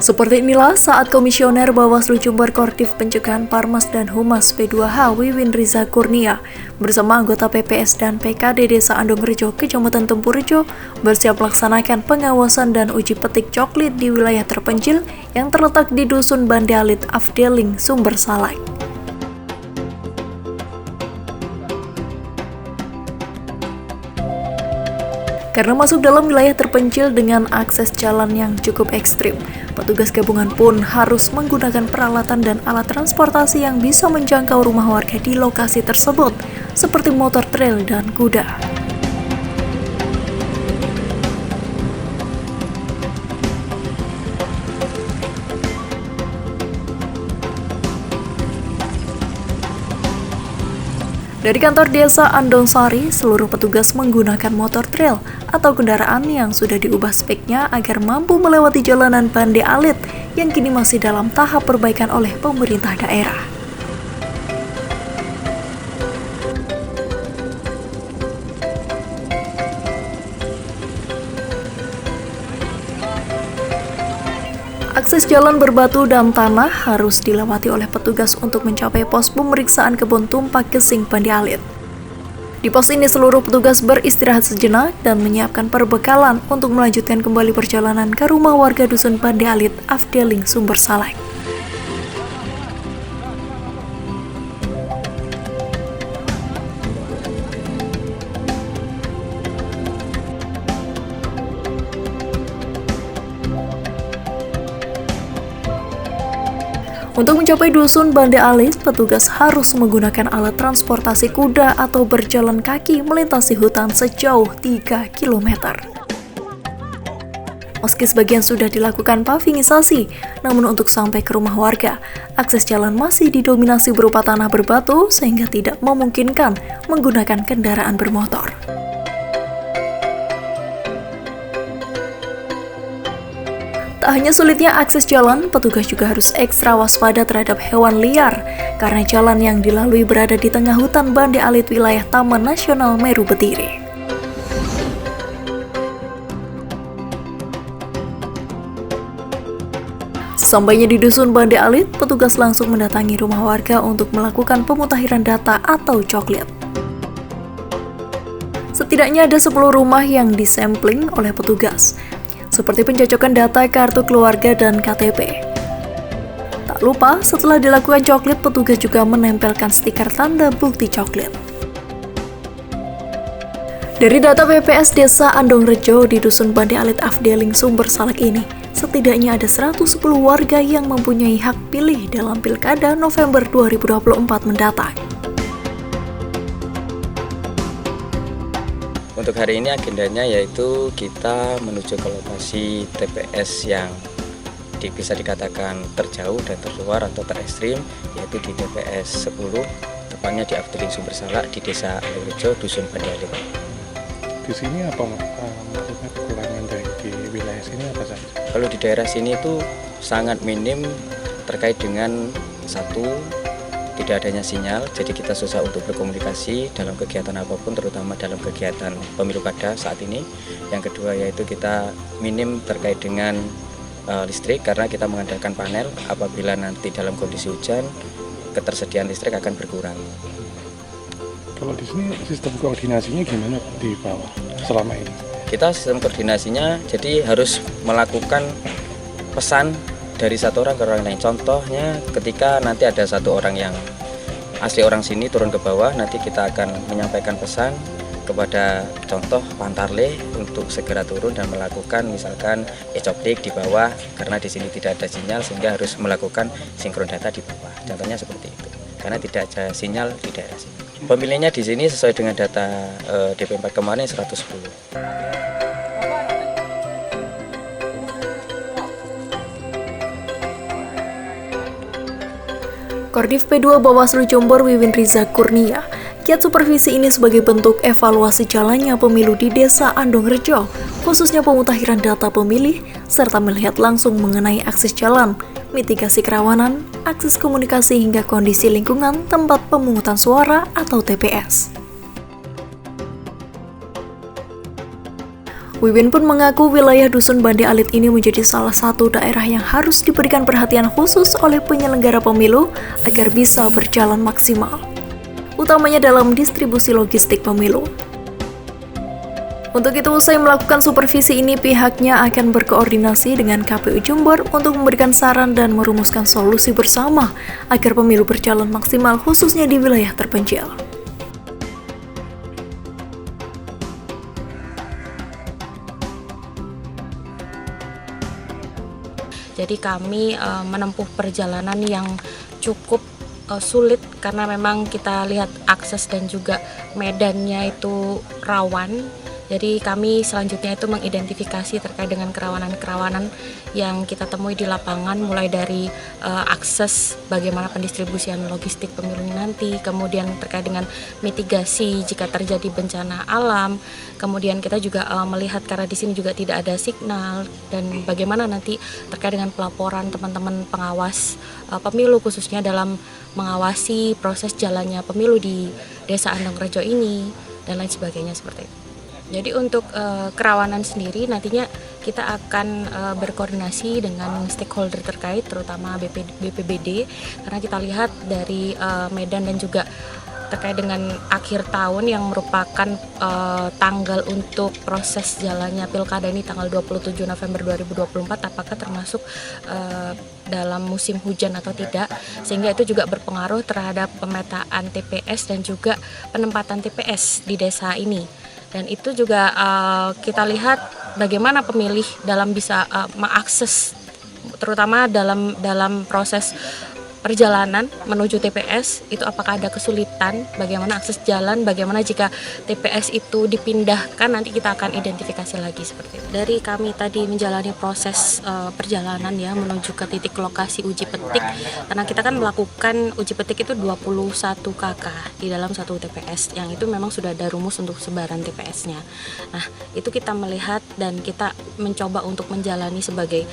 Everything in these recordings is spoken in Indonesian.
Seperti inilah saat Komisioner Bawaslu Jember Koordif Pencegahan Parmas dan Humas P2H Wiwin Riza Kurnia bersama anggota PPS dan PKD Desa Andongrejo, Kecamatan Tempurrejo bersiap melaksanakan pengawasan dan uji petik coklit di wilayah terpencil yang terletak di Dusun Bandialit, Afdeling, Sumber Salak. Karena masuk dalam wilayah terpencil dengan akses jalan yang cukup ekstrim, petugas gabungan pun harus menggunakan peralatan dan alat transportasi yang bisa menjangkau rumah warga di lokasi tersebut, seperti motor trail dan kuda. Dari kantor desa Andonsari, seluruh petugas menggunakan motor trail atau kendaraan yang sudah diubah speknya agar mampu melewati jalanan Bandialit yang kini masih dalam tahap perbaikan oleh pemerintah daerah. Akses jalan berbatu dan tanah harus dilewati oleh petugas untuk mencapai pos pemeriksaan kebun tumpak Gesing Bandialit. Di pos ini seluruh petugas beristirahat sejenak dan menyiapkan perbekalan untuk melanjutkan kembali perjalanan ke rumah warga Dusun Bandialit, Afdeling, Sumber Salak. Untuk mencapai Dusun Bandialit, petugas harus menggunakan alat transportasi kuda atau berjalan kaki melintasi hutan sejauh 3 km. Meski sebagian sudah dilakukan pavingisasi, namun untuk sampai ke rumah warga, akses jalan masih didominasi berupa tanah berbatu sehingga tidak memungkinkan menggunakan kendaraan bermotor. Tak hanya sulitnya akses jalan, petugas juga harus ekstra waspada terhadap hewan liar karena jalan yang dilalui berada di tengah hutan Bandialit wilayah Taman Nasional Meru Betiri. Sesampainya di Dusun Bandialit, petugas langsung mendatangi rumah warga untuk melakukan pemutakhiran data atau coklit. Setidaknya ada 10 rumah yang disampling oleh petugas, seperti pencocokan data kartu keluarga dan KTP. Tak lupa, setelah dilakukan coklit, petugas juga menempelkan stiker tanda bukti coklit. Dari data PPS Desa Andongrejo di Dusun Bandialit Afdeling Sumber Salak ini, setidaknya ada 110 warga yang mempunyai hak pilih dalam Pilkada November 2024 mendatang. Untuk hari ini agendanya yaitu kita menuju ke lokasi TPS yang bisa dikatakan terjauh dan terluar atau terekstrim, yaitu di TPS 10, tepatnya di Afdeling Sumber Salak di Desa Andongrejo, Dusun Bandialit. Di sini apa maksudnya kekurangan dari di wilayah sini apa saja? Kalau di daerah sini itu sangat minim terkait dengan satu, tidak adanya sinyal, jadi kita susah untuk berkomunikasi dalam kegiatan apapun, terutama dalam kegiatan pemilu kada saat ini. Yang kedua yaitu kita minim terkait dengan listrik karena kita mengandalkan panel. Apabila nanti dalam kondisi hujan, ketersediaan listrik akan berkurang. Kalau di sini sistem koordinasinya gimana di bawah selama ini? Kita sistem koordinasinya jadi harus melakukan pesan dari satu orang ke orang lain. Contohnya ketika nanti ada satu orang yang asli orang sini turun ke bawah, nanti kita akan menyampaikan pesan kepada contoh Pantarle untuk segera turun dan melakukan misalkan e-coplik di bawah karena di sini tidak ada sinyal sehingga harus melakukan sinkron data di bawah. Contohnya seperti itu. Karena tidak ada sinyal di daerah sini. Pemilihnya di sini sesuai dengan data DP4 kemarin 110. Koordif P2 Bawaslu Jember Wiwin Riza Kurnia, kiat supervisi ini sebagai bentuk evaluasi jalannya pemilu di Desa Andongrejo, khususnya pemutakhiran data pemilih, serta melihat langsung mengenai akses jalan, mitigasi kerawanan, akses komunikasi hingga kondisi lingkungan tempat pemungutan suara atau TPS. Wiwin pun mengaku wilayah Dusun Bande Alit ini menjadi salah satu daerah yang harus diberikan perhatian khusus oleh penyelenggara pemilu agar bisa berjalan maksimal, utamanya dalam distribusi logistik pemilu. Untuk itu, usai melakukan supervisi ini, pihaknya akan berkoordinasi dengan KPU Jember untuk memberikan saran dan merumuskan solusi bersama agar pemilu berjalan maksimal khususnya di wilayah terpencil. Jadi kami menempuh perjalanan yang cukup sulit karena memang kita lihat akses dan juga medannya itu rawan. Jadi kami selanjutnya itu mengidentifikasi terkait dengan kerawanan-kerawanan yang kita temui di lapangan, mulai dari akses bagaimana pendistribusian logistik pemilu nanti, kemudian terkait dengan mitigasi jika terjadi bencana alam, kemudian kita juga melihat karena di sini juga tidak ada signal, dan bagaimana nanti terkait dengan pelaporan teman-teman pengawas pemilu khususnya dalam mengawasi proses jalannya pemilu di Desa Andongrejo ini dan lain sebagainya seperti itu. Jadi untuk kerawanan sendiri nantinya kita akan berkoordinasi dengan stakeholder terkait, terutama BPBD, karena kita lihat dari medan dan juga terkait dengan akhir tahun yang merupakan tanggal untuk proses jalannya pilkada ini tanggal 27 November 2024, apakah termasuk dalam musim hujan atau tidak, sehingga itu juga berpengaruh terhadap pemetaan TPS dan juga penempatan TPS di desa ini. Dan itu juga kita lihat bagaimana pemilih dalam bisa mengakses, terutama dalam proses perjalanan menuju TPS itu apakah ada kesulitan, bagaimana akses jalan, bagaimana jika TPS itu dipindahkan, nanti kita akan identifikasi lagi seperti itu. Dari kami tadi menjalani proses perjalanan ya menuju ke titik lokasi uji petik, karena kita kan melakukan uji petik itu 21 KK di dalam satu TPS, yang itu memang sudah ada rumus untuk sebaran TPS-nya. Nah, itu kita melihat dan kita mencoba untuk menjalani sebagai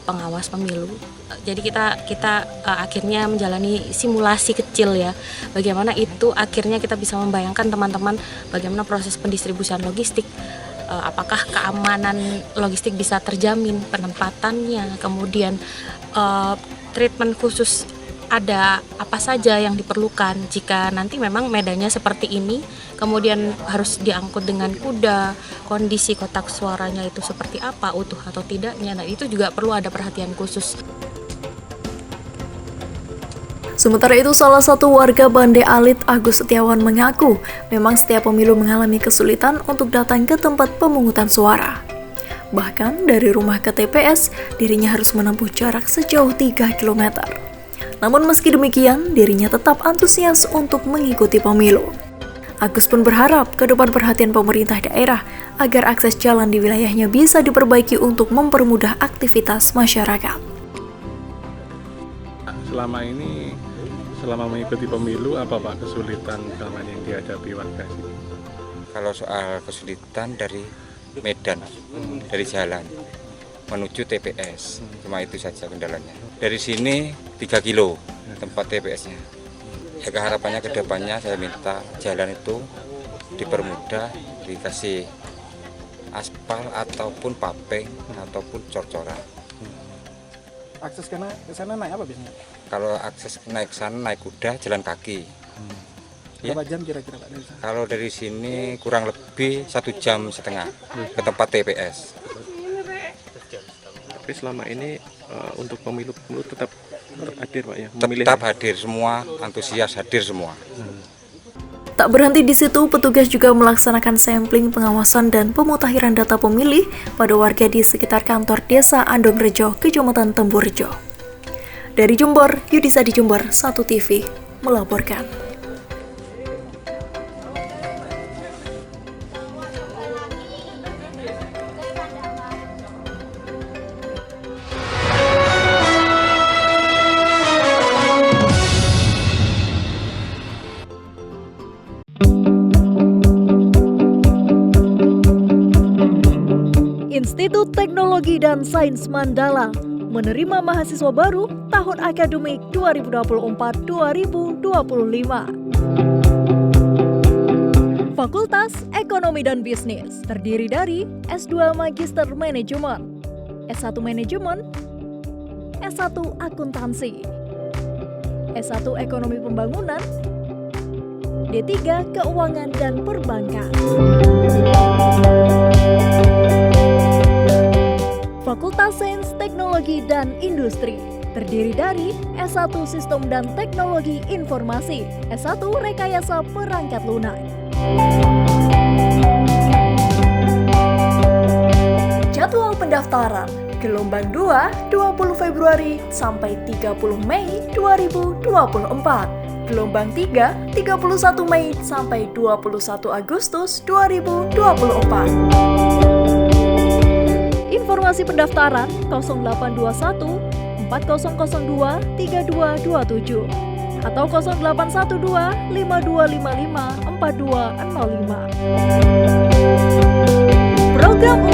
pengawas pemilu. Jadi kita akhirnya menjalani simulasi kecil ya, bagaimana itu akhirnya kita bisa membayangkan teman-teman bagaimana proses pendistribusian logistik, apakah keamanan logistik bisa terjamin, penempatannya, kemudian treatment khusus ada apa saja yang diperlukan jika nanti memang medannya seperti ini, kemudian harus diangkut dengan kuda, kondisi kotak suaranya itu seperti apa, utuh atau tidaknya, nah itu juga perlu ada perhatian khusus. Sementara itu, salah satu warga Bande Alit, Agus Setiawan, mengaku memang setiap pemilu mengalami kesulitan untuk datang ke tempat pemungutan suara. Bahkan dari rumah ke TPS, dirinya harus menempuh jarak sejauh 3 km. Namun meski demikian, dirinya tetap antusias untuk mengikuti pemilu. Agus pun berharap ke depan perhatian pemerintah daerah agar akses jalan di wilayahnya bisa diperbaiki untuk mempermudah aktivitas masyarakat. Selama mengikuti pemilu, apa Pak kesulitan utama yang dihadapi warga sini? Kalau soal kesulitan dari medan, dari jalan menuju TPS, cuma itu saja kendalanya. Dari sini 3 kilo tempat TPS-nya. Ya, harapannya ke depannya saya minta jalan itu dipermudah, dikasih aspal ataupun paving ataupun cor-coran. Akses ke sana naik apa biasanya? Kalau akses naik sana naik kuda, jalan kaki. Berapa jam kira-kira Pak dari sana? Kalau dari sini kurang lebih 1,5 jam ke tempat TPS. Tapi selama ini untuk pemilu tetap hadir Pak ya? Tetap hadir semua, antusias hadir semua. Tak berhenti di situ, petugas juga melaksanakan sampling, pengawasan, dan pemutakhiran data pemilih pada warga di sekitar kantor Desa Andongrejo, Kecamatan Tempurejo. Dari Jember, Yudisa di Jember, 1 TV melaporkan. Institut Teknologi dan Sains Mandala menerima mahasiswa baru tahun akademik 2024-2025. Fakultas Ekonomi dan Bisnis terdiri dari S2 Magister Manajemen, S1 Manajemen, S1 Akuntansi, S1 Ekonomi Pembangunan, D3 Keuangan dan Perbankan. Fakultas Sains, Teknologi, dan Industri terdiri dari S1 Sistem dan Teknologi Informasi, S1 Rekayasa Perangkat Lunak. Jadwal pendaftaran gelombang 2 20 Februari sampai 30 Mei 2024. Gelombang 3 31 Mei sampai 21 Agustus 2024. Informasi pendaftaran 0821 4002 3227 atau 0812 5255 4205. Program